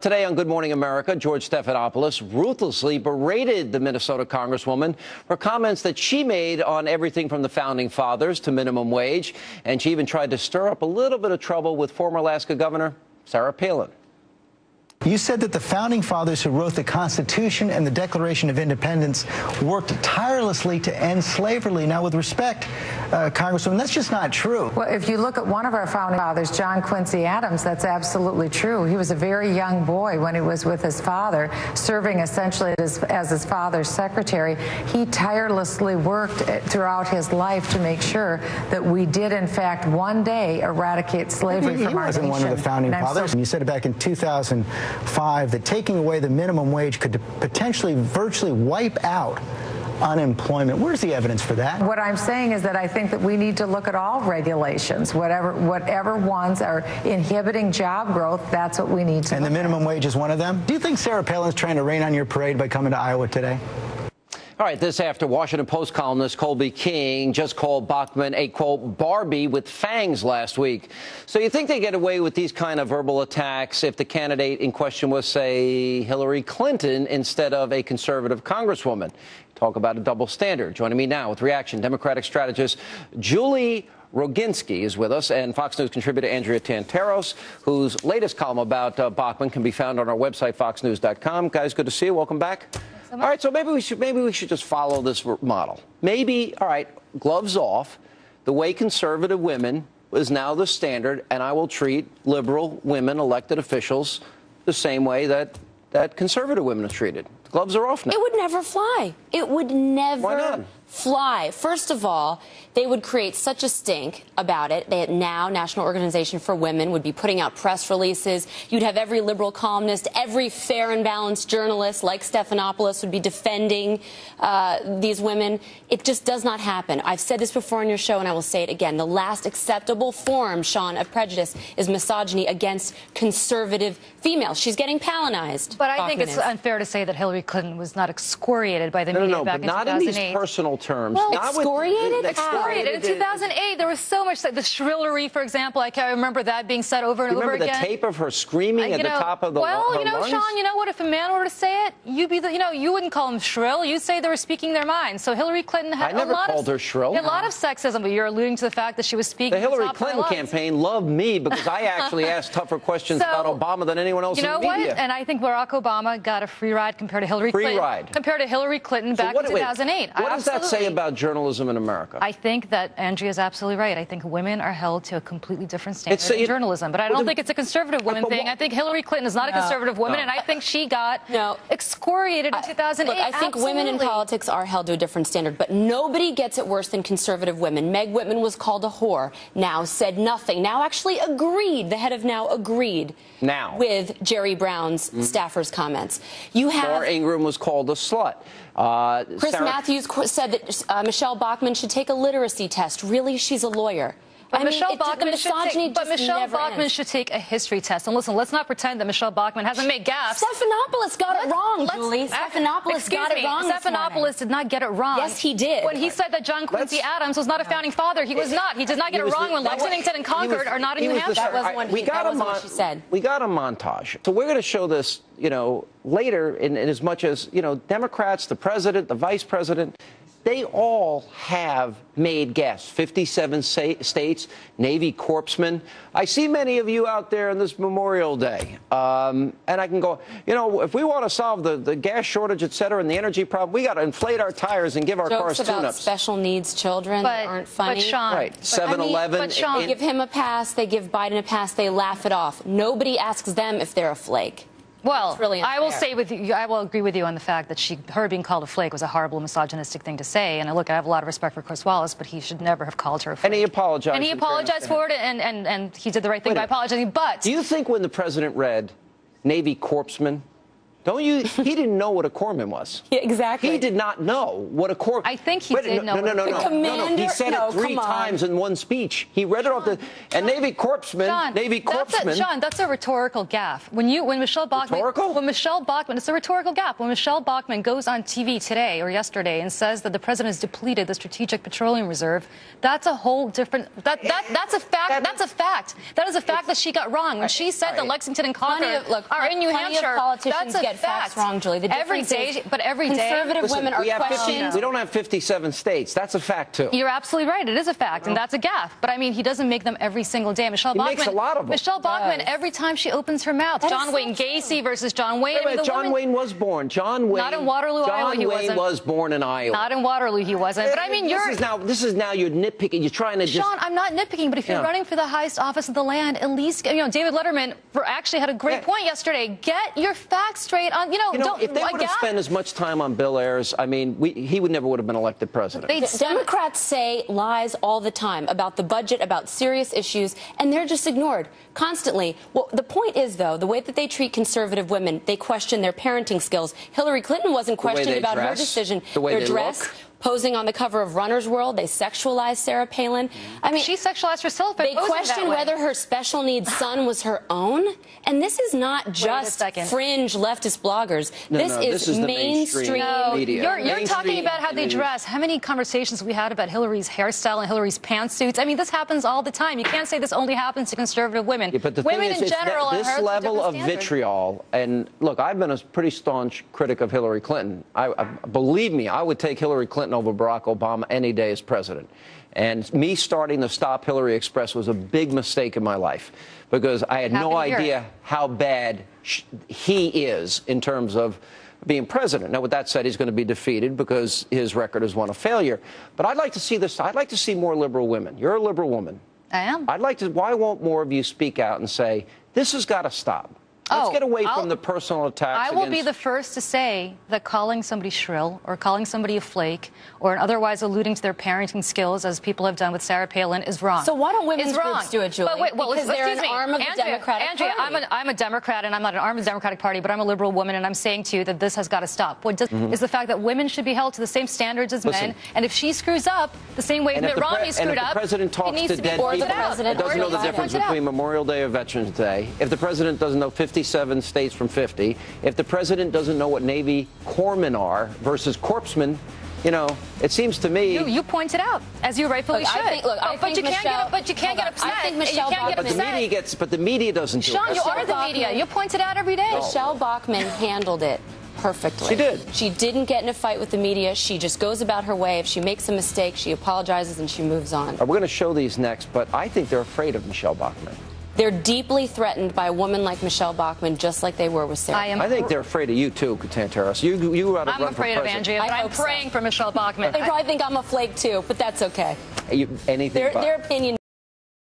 Today on Good Morning America, George Stephanopoulos ruthlessly berated the Minnesota Congresswoman for comments that she made on everything from the Founding Fathers to minimum wage. And she even tried to stir up a little bit of trouble with former Alaska Governor Sarah Palin. You said that the Founding Fathers who wrote the Constitution and the Declaration of Independence worked tirelessly to end slavery. Now, with respect, Congresswoman, that's just not true. Well, if you look at one of our Founding Fathers, John Quincy Adams, that's absolutely true. He was a very young boy when he was with his father, serving essentially as his father's secretary. He tirelessly worked throughout his life to make sure that we did, in fact, one day eradicate slavery from our nation. He wasn't one of the Founding Fathers. You said it back in 2005 that taking away the minimum wage could potentially virtually wipe out unemployment. Where's the evidence for that? What I'm saying is that I think that we need to look at all regulations. Whatever ones are inhibiting job growth, that's what we need to. And the minimum wage is one of them? Do you think Sarah Palin's trying to rain on your parade by coming to Iowa today? All right, this after Washington Post columnist Colby King just called Bachmann a, quote, Barbie with fangs last week. So you think they get away with these kind of verbal attacks if the candidate in question was, say, Hillary Clinton instead of a conservative congresswoman? Talk about a double standard. Joining me now with reaction, Democratic strategist Julie Roginsky is with us, and Fox News contributor Andrea Tantaros, whose latest column about Bachmann can be found on our website, foxnews.com. Guys, good to see you. Welcome back. All right, so maybe we should just follow this model. Maybe, all right, gloves off. The way conservative women is now the standard, and I will treat liberal women, elected officials, the same way that conservative women are treated. The gloves are off now. It would never fly. It would never Why not? fly. First of all, they would create such a stink about it that now National Organization for Women would be putting out press releases. You'd have every liberal columnist, every fair and balanced journalist like Stephanopoulos would be defending these women. It just does not happen. I've said this before on your show, and I will say it again. The last acceptable form, Sean, of prejudice is misogyny against conservative females. She's getting Palinized. But I think it's unfair to say that Hillary Clinton was not excoriated by the media back in 2008. Not in these personal terms. Well, not excoriated? Excoriated. In 2008, there was so much, like the shrillery, for example. I can't remember that being said over and over again. Remember the tape of her screaming at the top of the Well, her you know, lungs? Sean, you know what? If a man were to say it, you'd be you wouldn't call them shrill. You'd say they were speaking their mind. So Hillary Clinton had I never called her shrill. A lot of sexism, but you're alluding to the fact that she was speaking. The Hillary Clinton campaign loved me because I actually asked tougher questions about Obama than anyone else in the media. You know what? And I think Barack Obama got a free ride compared to Hillary Clinton. Free ride. Compared to Hillary Clinton back in 2008. What does that say about journalism in America? I think that Andrea is absolutely right. I think women are held to a completely different standard in journalism. But I don't think it's a conservative woman thing. I think Hillary Clinton is not a conservative woman, and I think she got excoriated in 2008. Look, I think women in politics are held to a different standard, but nobody gets it worse than conservative women. Meg Whitman was called a whore, now said nothing, now actually agreed, the head of Now agreed with Jerry Brown's staffer's comments. You have Laura Ingraham was called a slut. Chris Matthews said that Michelle Bachmann should take a literacy test. Really? She's a lawyer. But Michelle Bachmann should take a history test. And listen, let's not pretend that Michelle Bachmann hasn't made gaffes. Stephanopoulos got it wrong, Julie. Stephanopoulos got it wrong. Stephanopoulos did not get it wrong. Yes, he did. When he said that John Quincy Adams was not a founding father, he was not. He did not get it wrong when Lexington and Concord are not in New Hampshire. That wasn't what she said. We got a montage. So we're going to show this, later in as much as, Democrats, the president, the vice president, they all have made gaffes. 57 states, Navy corpsmen. I see many of you out there on this Memorial Day. And I can go, if we want to solve the gas shortage, et cetera, and the energy problem, we got to inflate our tires and give our cars tune-ups. Jokes about special needs children that aren't funny. But Sean, right, 7-Eleven. But Sean, give him a pass, they give Biden a pass, they laugh it off. Nobody asks them if they're a flake. Well, really I will say I will agree with you on the fact that her being called a flake was a horrible misogynistic thing to say. And look, I have a lot of respect for Chris Wallace, but he should never have called her a flake. And he apologized. And he apologized for it, and he did the right thing by apologizing. But do you think when the president read Navy corpsmen, Don't you? He didn't know what a corpsman was. Yeah, exactly. He did not know what a corpsman. I think he did know. No. He said it 3 times in one speech. He read it off the Navy corpsman. Navy corpsman. Sean, that's a rhetorical gaffe. When Michelle Bachmann, it's a rhetorical gaffe. When Michelle Bachmann goes on TV today or yesterday and says that the president has depleted the Strategic Petroleum Reserve, that's a whole different. That's a fact. That's a fact. That is a fact that she got wrong when she said that Lexington and Concord are in New Hampshire. Politicians get facts wrong, Julie. The every day, conservative women are questioned. We don't have 57 states. That's a fact too. You're absolutely right. It is a fact, and that's a gaffe. But I mean, he doesn't make them every single day. Michelle Bachmann makes a lot of them. Michelle Bachmann, every time she opens her mouth, John Wayne Gacy versus John Wayne. John Wayne was born. John Wayne. Not in Waterloo, Iowa. He wasn't. John Wayne was born in Iowa. Not in Waterloo, he wasn't. But I mean, this is now you're nitpicking. You're trying to just. Sean, I'm not nitpicking, but if you're running for the highest office of the land, at least David Letterman actually had a great point yesterday. Get your facts straight on. Don't. If they would have spent as much time on Bill Ayers, I mean, he never would have been elected president. Democrats say lies all the time about the budget, about serious issues, and they're just ignored constantly. Well, the point is, though, the way that they treat conservative women, they question their parenting skills. Hillary Clinton wasn't questioned about her decision. Their dress. Posing on the cover of Runner's World, they sexualized Sarah Palin. I mean, she sexualized herself. They questioned whether her special needs son was her own. And this is not just fringe leftist bloggers. This is mainstream media. You're talking about how they dress. How many conversations we had about Hillary's hairstyle and Hillary's pantsuits? I mean, this happens all the time. You can't say this only happens to conservative women. Yeah, but the women thing is, in general this level of vitriol. And look, I've been a pretty staunch critic of Hillary Clinton. Believe me, I would take Hillary Clinton over Barack Obama any day as president. And me starting the Stop Hillary Express was a big mistake in my life because I had no idea how bad he is in terms of being president. Now, with that said, he's going to be defeated because his record is one of failure. But I'd like to see this. I'd like to see more liberal women. You're a liberal woman. I am. I'd like to. Why won't more of you speak out and say, this has got to stop? Let's get away from the personal attacks. I will be the first to say that calling somebody shrill or calling somebody a flake or otherwise alluding to their parenting skills, as people have done with Sarah Palin, is wrong. So why don't women's groups do it, Julie? Because they're an arm of the Democratic Party. I'm a Democrat, and I'm not an arm of the Democratic Party, but I'm a liberal woman, and I'm saying to you that this has got to stop. What is the fact that women should be held to the same standards as men, and if she screws up the same way Mitt Romney screwed up, the president talks to dead people, doesn't know the difference between Memorial Day or Veterans Day, if the president doesn't know 57 states from 50, if the president doesn't know what Navy corpsmen are versus corpsmen, it seems to me. You pointed out, as you rightfully should. But you can't get upset. I think Michelle Bachmann. But the media doesn't do it. Sean, you are the media. You point it out every day. Michelle Bachmann handled it perfectly. She did. She didn't get in a fight with the media. She just goes about her way. If she makes a mistake, she apologizes and she moves on. We're going to show these next, but I think they're afraid of Michelle Bachmann. They're deeply threatened by a woman like Michelle Bachmann, just like they were with Sarah. I think they're afraid of you, too, Tantaros. You ought to I'm afraid of Andrea, but I'm praying for Michelle Bachmann. They probably think I'm a flake, too, but that's okay. Anything their opinion